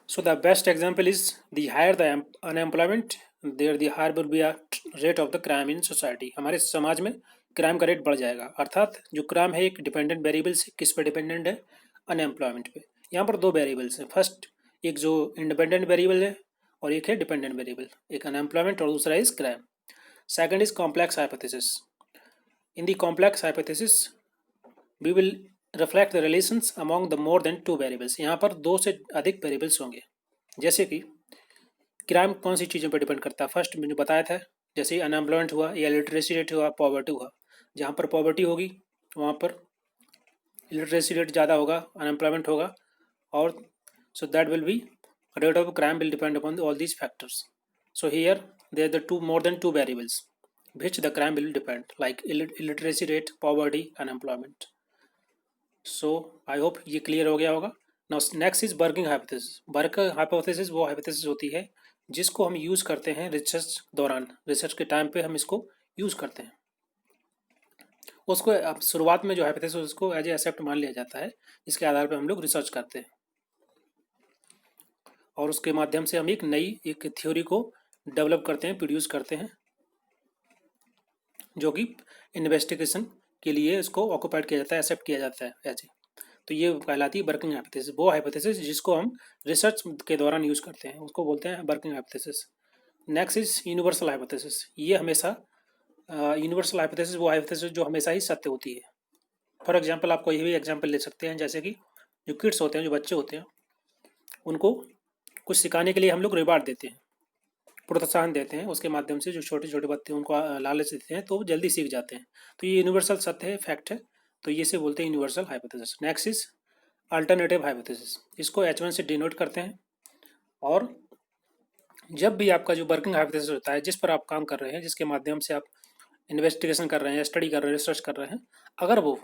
So the best example is the higher the unemployment, there the higher will be a rate of the crime in society. हमारे समाज में crime का rate बढ़ जाएगा। अर्थात जो क्राइम है एक डिपेंडेंट वेरिएबल से किस पे डिपेंडेंट है, अनएम्प्लॉयमेंट पे। यहाँ पर दो वेरिएबल्स हैं। फर्स्ट एक जो इंडिपेंडेंट वेरिएबल है और एक है डिपेंडेंट वेरिएबल, एक अनएम्प्लॉयमेंट और दूसरा is crime. Second is complex hypothesis. In the complex hypothesis we will reflect the relations among the more than two variables. यहाँ पर दो से अधिक वेरिएबल्स होंगे। जैसे कि क्राइम कौन सी चीज़ों पर डिपेंड करता है, फर्स्ट मैंने बताया था, जैसे अनएम्प्लॉयमेंट हुआ या लिटरेसी रेट हुआ, पॉवर्टी हुआ। जहाँ पर पॉवर्टी होगी वहाँ पर लिटरेसी रेट ज़्यादा होगा, अनएम्प्लॉयमेंट होगा, और so that will be rate of crime will depend upon all these factors. So here there are the two more than two variables which the crime will depend, like illiteracy rate, poverty, unemployment. So I hope ये clear हो गया होगा. Now next is working hypothesis. Working hypothesis वो hypothesis होती है जिसको हम use करते हैं रिसर्च दौरान, रिसर्च के टाइम पे हम इसको यूज़ करते हैं। उसको अब शुरुआत में जो hypothesis उसको एज ए एक्सेप्ट मान लिया जाता है, जिसके आधार पर हम लोग रिसर्च करते हैं और उसके माध्यम से हम एक थ्योरी को डेवलप करते हैं, प्रोड्यूस करते हैं, जो कि इन्वेस्टिगेशन के लिए इसको ऑक्यूपाइड किया जाता है, एक्सेप्ट किया जाता है ऐसे। तो ये कहलाती है वर्किंग हाइपोथेसिस। वो हाइपोथेसिस जिसको हम रिसर्च के दौरान यूज़ करते हैं उसको बोलते हैं working hypothesis. Next is universal hypothesis. ये हमेशा यूनिवर्सल हाइपोथेसिस वो हाइपोथेसिस जो हमेशा ही सत्य होती है। फॉर एग्जाम्पल आप कोई भी एग्जाम्पल ले सकते हैं, जैसे कि जो किड्स होते हैं, जो बच्चे होते हैं, उनको कुछ सिखाने के लिए हम लोग रिवार्ड देते हैं, प्रोत्साहन देते हैं, उसके माध्यम से जो छोटे छोटे बच्चे उनको लालच देते हैं तो वो जल्दी सीख जाते हैं। तो ये यूनिवर्सल सत्य है, फैक्ट है, तो ये से बोलते हैं universal hypothesis. Next is alternative hypothesis. इसको H1 से डिनोट करते हैं। और जब भी आपका जो वर्किंग हाइपोथेसिस होता है, जिस पर आप काम कर रहे हैं, जिसके माध्यम से आप इन्वेस्टिगेशन कर रहे हैं, स्टडी कर रहे हैं, रिसर्च कर रहे हैं, अगर वो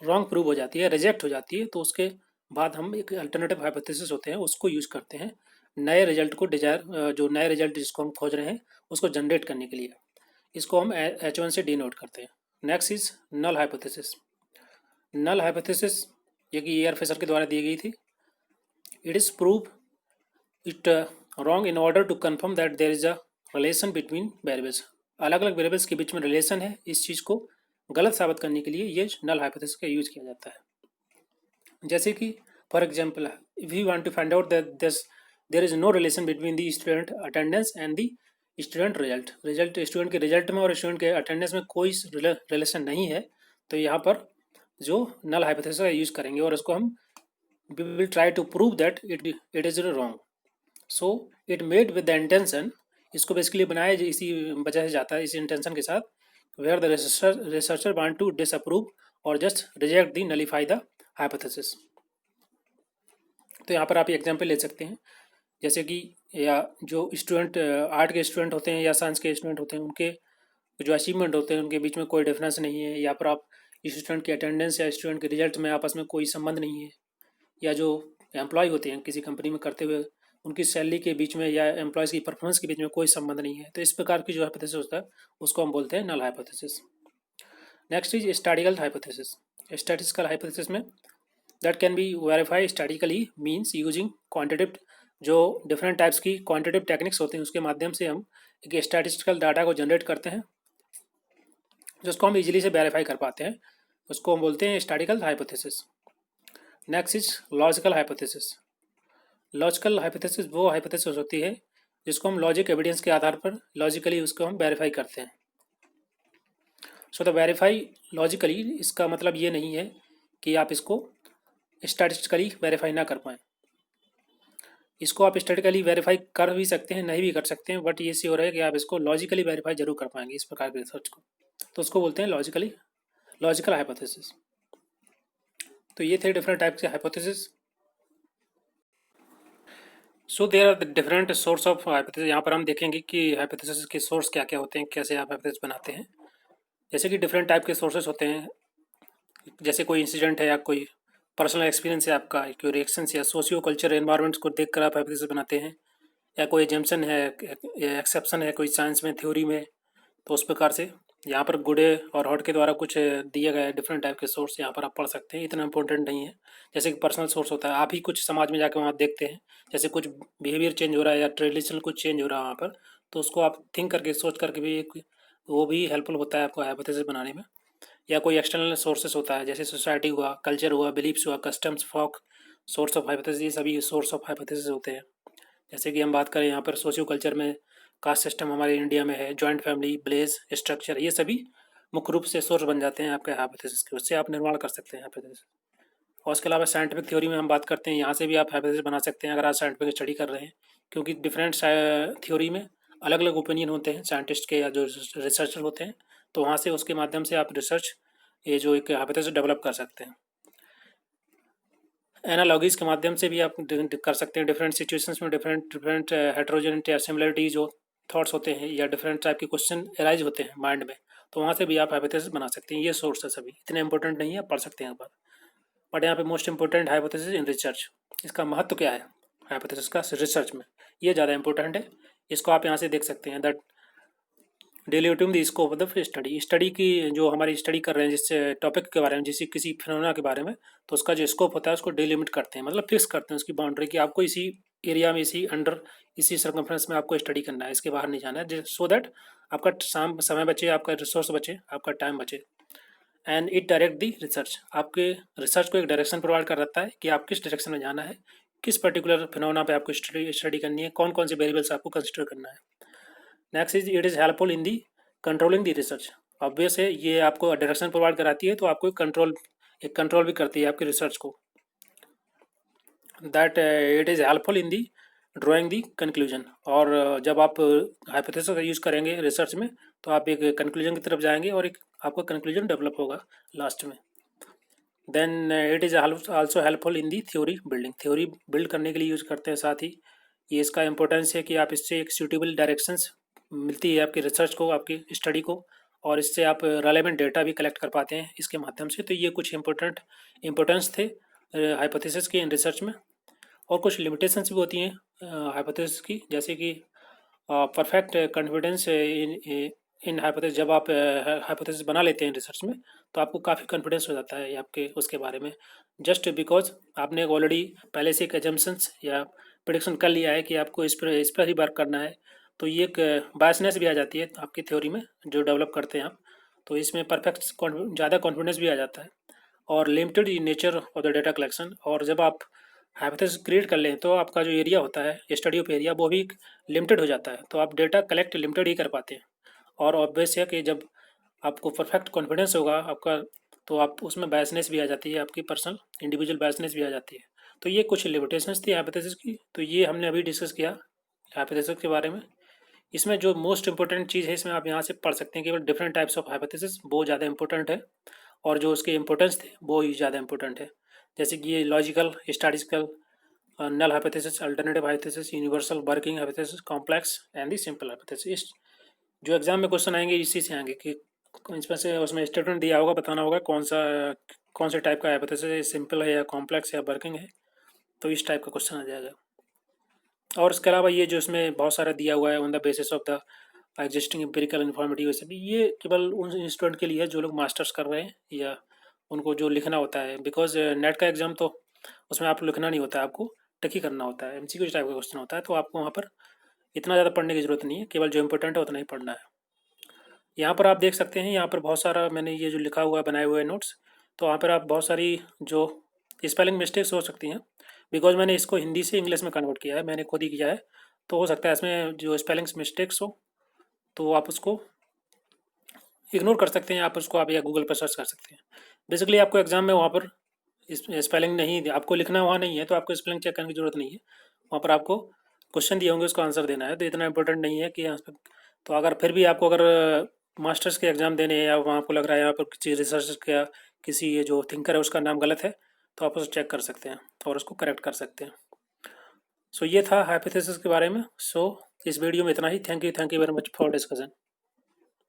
रॉन्ग प्रूव हो जाती है, रिजेक्ट हो जाती है, तो उसके बाद हम एक अल्टरनेटिव हाइपोथेसिस होते हैं उसको यूज़ करते हैं नए रिजल्ट को जो नए रिजल्ट जिसको हम खोज रहे हैं उसको जनरेट करने के लिए। इसको हम H1 से डिनोट करते हैं। Next is null hypothesis. Null hypothesis ये कि एयर फिशर के द्वारा दी गई थी। It is prove it wrong in order to confirm that there is a relation between variables. अलग अलग वेरिएबल्स के बीच में रिलेशन है, इस चीज़ को गलत साबित करने के लिए ये नल हाइपोथेसिस का यूज किया जाता है। जैसे कि for example, if you want to find out that there is no relation between the student attendance and the student result student के रिजल्ट में और स्टूडेंट के अटेंडेंस में कोई रिलेशन नहीं है, तो यहाँ पर जो नल हाइपोथेसिस का यूज करेंगे और उसको हम we will try to prove that it is wrong. So it made with the intention, इसको बेसिकली बनाया इसी वजह से जाता है, इसी इंटेंशन के साथ, where the researcher want to disapprove or just reject the nullify the hypothesis. तो यहाँ पर आप एग्जाम्पल ले सकते हैं, जैसे कि या जो स्टूडेंट आर्ट के स्टूडेंट होते हैं या साइंस के स्टूडेंट होते हैं, उनके जो अचीवमेंट होते हैं उनके बीच में कोई डिफरेंस नहीं है, या फिर आप स्टूडेंट के अटेंडेंस या स्टूडेंट के रिजल्ट में आपस में कोई संबंध नहीं है, या जो एम्प्लॉय होते हैं किसी कंपनी में करते हुए उनकी सैलरी के बीच में या एम्प्लॉयज़ की परफॉर्मेंस के बीच में कोई संबंध नहीं है, तो इस प्रकार की जो हाइपोथेसिस होता है उसको हम बोलते हैं null hypothesis. Next is statical hypothesis. Statistical hypothesis में that can be verify statically means using quantitative, जो डिफरेंट टाइप्स की क्वांटिटेटिव टेक्निक्स होते हैं उसके माध्यम से हम एक स्टैटिस्टिकल डाटा को जनरेट करते हैं जिसको हम इजीली से वेरीफाई कर पाते हैं, उसको हम बोलते हैं statistical hypothesis. Next is logical hypothesis. Logical hypothesis वो हाइपोथेसिस होती है जिसको हम लॉजिक एविडेंस के आधार पर लॉजिकली उसको हम वेरीफाई करते हैं। सो द वेरीफाई लॉजिकली, इसका मतलब ये नहीं है कि आप इसको स्टैटिस्टिकली वेरीफाई ना कर पाएँ। इसको आप स्टैटिस्टिकली वेरीफाई कर भी सकते हैं, नहीं भी कर सकते हैं, बट ये श्योर है कि आप इसको लॉजिकली वेरीफाई जरूर कर पाएंगे इस प्रकार के रिसर्च को, तो उसको बोलते हैं लॉजिकल हाइपोथेसिस। तो ये थे डिफरेंट टाइप के hypothesis. So there are the different source of hypothesis. यहाँ पर हम देखेंगे कि हाइपोथेसिस के सोर्स क्या क्या होते हैं, कैसे आप हाइपोथेसिस बनाते हैं। जैसे कि डिफरेंट टाइप के सोर्सेस होते हैं, जैसे कोई इंसिडेंट है या कोई पर्सनल एक्सपीरियंस है आपका, कोई रिएक्शंस या सोशियो कल्चर एनवायरनमेंट्स को देखकर आप हाइपोथेसिस बनाते हैं, या कोई एजम्पशन है या एक्सेप्शन है कोई साइंस में, थ्योरी में, तो उस प्रकार से यहाँ पर गुडे और हॉट के द्वारा कुछ दिए गए डिफरेंट टाइप के सोर्स यहाँ पर आप पढ़ सकते हैं, इतना इंपॉर्टेंट नहीं है। जैसे कि पर्सनल सोर्स होता है, आप ही कुछ समाज में जाकर वहाँ देखते हैं, जैसे कुछ बिहेवियर चेंज हो रहा है या ट्रेडिशनल कुछ चेंज हो रहा है वहाँ पर, तो उसको आप थिंक करके सोच करके भी एक वो भी हेल्पफुल होता है आपको हाइपोथेसिस बनाने में। या कोई एक्सटर्नल सोर्सेस होता है, जैसे सोसाइटी हुआ, कल्चर हुआ, बिलीफ्स हुआ, customs, folk, source of hypothesis, ये सभी सोर्स ऑफ हाइपोथेसिस होते हैं। जैसे कि हम बात करें यहाँ पर सोशियो कल्चर में, कास्ट सिस्टम हमारे इंडिया में है, जॉइंट फैमिली, ब्लेज स्ट्रक्चर, ये सभी मुख्य रूप से सोर्स बन जाते हैं आपके हाइपोथेसिस के, उससे आप निर्माण कर सकते हैं हाइपोथेसिस। और उसके अलावा साइंटिफिक थ्योरी में हम बात करते हैं, यहाँ से भी आप हाइपोथेसिस बना सकते हैं अगर आप साइंटिफिक स्टडी कर रहे हैं, क्योंकि डिफरेंट थ्योरी में अलग अलग ओपिनियन होते हैं साइंटिस्ट के या जो रिसर्चर होते हैं, तो वहाँ से उसके माध्यम से आप रिसर्च ये जो एक हाइपोथेसिस डेवलप कर सकते हैं। एनालॉजीज के माध्यम से भी आप कर सकते हैं, डिफरेंट सिचुएशंस में डिफरेंट डिफरेंट हेट्रोजेनिटी या सिमिलरिटी जो थॉट्स होते हैं या डिफरेंट टाइप के क्वेश्चन एराइज होते हैं माइंड में, तो वहाँ से भी आप हाइपोथेसिस बना सकते हैं। ये सोर्स है सभी, इतने इंपॉर्टेंट नहीं है, आप पढ़ सकते हैं एक बार। बट यहाँ पे most important hypothesis in research, इसका महत्व क्या है हाइपोथेसिस का रिसर्च में, ये ज़्यादा इंपॉर्टेंट है। इसको आप यहाँ से देख सकते हैं, that deleting the scope of the study, study की जो हमारी स्टडी कर रहे हैं जिस टॉपिक के बारे में, जिस किसी फिनोमेना के बारे में, तो उसका जो स्कोप होता है उसको डिलिमिट करते हैं, मतलब फिक्स करते हैं उसकी बाउंड्री कि आपको इसी एरिया में, इसी अंडर, इसी सर्कमफ्रेंस में आपको स्टडी करना है, इसके बाहर नहीं जाना है, सो दैट आपका समय बचे, आपका रिसोर्स बचे, आपका टाइम बचे। And it direct the research, आपके रिसर्च को एक डायरेक्शन प्रोवाइड कर देता है कि आप किस डायरेक्शन में जाना है, किस पर्टिकुलर फिनोमेना पे आपको स्टडी करनी है, कौन कौन से वेरिएबल्स आपको कंसिडर करना है। Next is it is helpful in the controlling the research, obvious है ये आपको डायरेक्शन प्रोवाइड कराती है, तो आपको एक कंट्रोल भी करती है आपकी रिसर्च को। That it is helpful in the drawing the conclusion, और जब आप हाइपोथेसिस का यूज़ करेंगे रिसर्च में, तो आप एक कंक्लूजन की तरफ जाएंगे और एक आपका कंक्लूजन डेवलप होगा लास्ट में। Then it is also helpful in the theory building, theory build करने के लिए यूज़ करते हैं। साथ ही ये इसका इंपॉर्टेंस है कि आप इससे एक सूटेबल डायरेक्शंस मिलती है आपकी रिसर्च को, आपकी स्टडी को, और इससे आप रेलेवेंट डेटा भी कलेक्ट कर पाते हैं इसके माध्यम से। तो ये कुछ इम्पोर्टेंस थे हाइपोथेसिस के इन रिसर्च में। और कुछ लिमिटेशंस भी होती हैं हाइपोथेसिस की, जैसे कि perfect confidence in in hypothesis, जब आप हाइपोथेसिस बना लेते हैं रिसर्च में, तो आपको काफ़ी कॉन्फिडेंस हो जाता है आपके उसके बारे में, जस्ट बिकॉज आपने ऑलरेडी पहले से एक एजम्पशंस या प्रिडिक्शन कर लिया है कि आपको इस पर ही वर्क करना है। तो ये एक बायसनेस भी आ जाती है आपकी थ्योरी में जो डेवलप करते हैं आप, तो इसमें परफेक्ट ज़्यादा कॉन्फिडेंस भी आ जाता है। और limited nature of the data collection, और जब आप हाइपोथेसिस क्रिएट कर लें तो आपका जो एरिया होता है स्टडी ऑफ एरिया वो भी लिमिटेड हो जाता है, तो आप डेटा कलेक्ट लिमिटेड ही कर पाते हैं। और ऑब्वियस है कि जब आपको परफेक्ट कॉन्फिडेंस होगा आपका, तो आप उसमें बायसनेस भी आ जाती है, आपकी पर्सनल इंडिविजुअल बायसनेस भी आ जाती है। तो ये कुछ लिमिटेशंस थी हाइपोथेसिस की, तो ये हमने अभी डिस्कस किया हाइपोथेसिस के बारे में। इसमें जो मोस्ट इंपॉर्टेंट चीज़ है, इसमें आप यहाँ से पढ़ सकते हैं केवल डिफरेंट टाइप्स ऑफ हाइपोथेसिस, वो ज़्यादा इंपॉर्टेंट है, और जो उसके इंपॉर्टेंस थे वो ही ज़्यादा इंपॉर्टेंट है। जैसे कि ये logical, statistical, null hypothesis, alternative hypothesis, universal working hypothesis, complex and the simple hypothesis. जो एग्जाम में क्वेश्चन आएंगे इसी से आएंगे कि इसमें से उसमें स्टेटमेंट दिया होगा, बताना होगा कौन से टाइप का हाइपोथेसिस है, सिंपल है या कॉम्प्लेक्स या वर्किंग है, तो इस टाइप का क्वेश्चन आ जाएगा। और इसके अलावा ये जो इसमें बहुत सारा दिया हुआ है on the basis of the existing empirical informative, वैसे भी ये केवल उन स्टूडेंट के लिए है जो लोग मास्टर्स कर रहे हैं या उनको जो लिखना होता है, बिकॉज नेट का एग्ज़ाम तो उसमें आपको लिखना नहीं होता है, आपको टिक ही करना होता है, एमसीक्यू टाइप का क्वेश्चन होता है, तो आपको वहाँ पर इतना ज़्यादा पढ़ने की ज़रूरत नहीं है, केवल जो इंपॉर्टेंट है उतना ही पढ़ना है। यहाँ पर आप देख सकते हैं, यहाँ पर बहुत सारा मैंने ये जो लिखा हुआ है बनाए हुए नोट्स, तो वहाँ पर आप बहुत सारी जो स्पेलिंग मिस्टेक्स हो सकती हैं, बिकॉज मैंने इसको हिंदी से इंग्लिश में कन्वर्ट किया है, मैंने खुद ही किया है, तो हो सकता है इसमें जो स्पेलिंग्स मिस्टेक्स हो, तो आप उसको इग्नोर कर सकते हैं, आप या गूगल पर सर्च कर सकते हैं। बेसिकली आपको एग्जाम में वहाँ पर स्पेलिंग नहीं, आपको लिखना वहाँ नहीं है, तो आपको स्पेलिंग चेक करने की जरूरत नहीं है, वहाँ पर आपको क्वेश्चन दिए होंगे उसको आंसर देना है, तो इतना इंपॉर्टेंट नहीं है कि यहाँ पर। तो अगर फिर भी आपको अगर मास्टर्स के एग्ज़ाम देने हैं या वहाँ आपको लग रहा है यहाँ पर किसी रिसर्च का किसी ये जो थिंकर है उसका नाम गलत है, तो आप उसे चेक कर सकते हैं और उसको करेक्ट कर सकते हैं। सो ये था हाइपोथेसिस के बारे में। सो इस वीडियो में इतना ही। Thank you very much for discussion.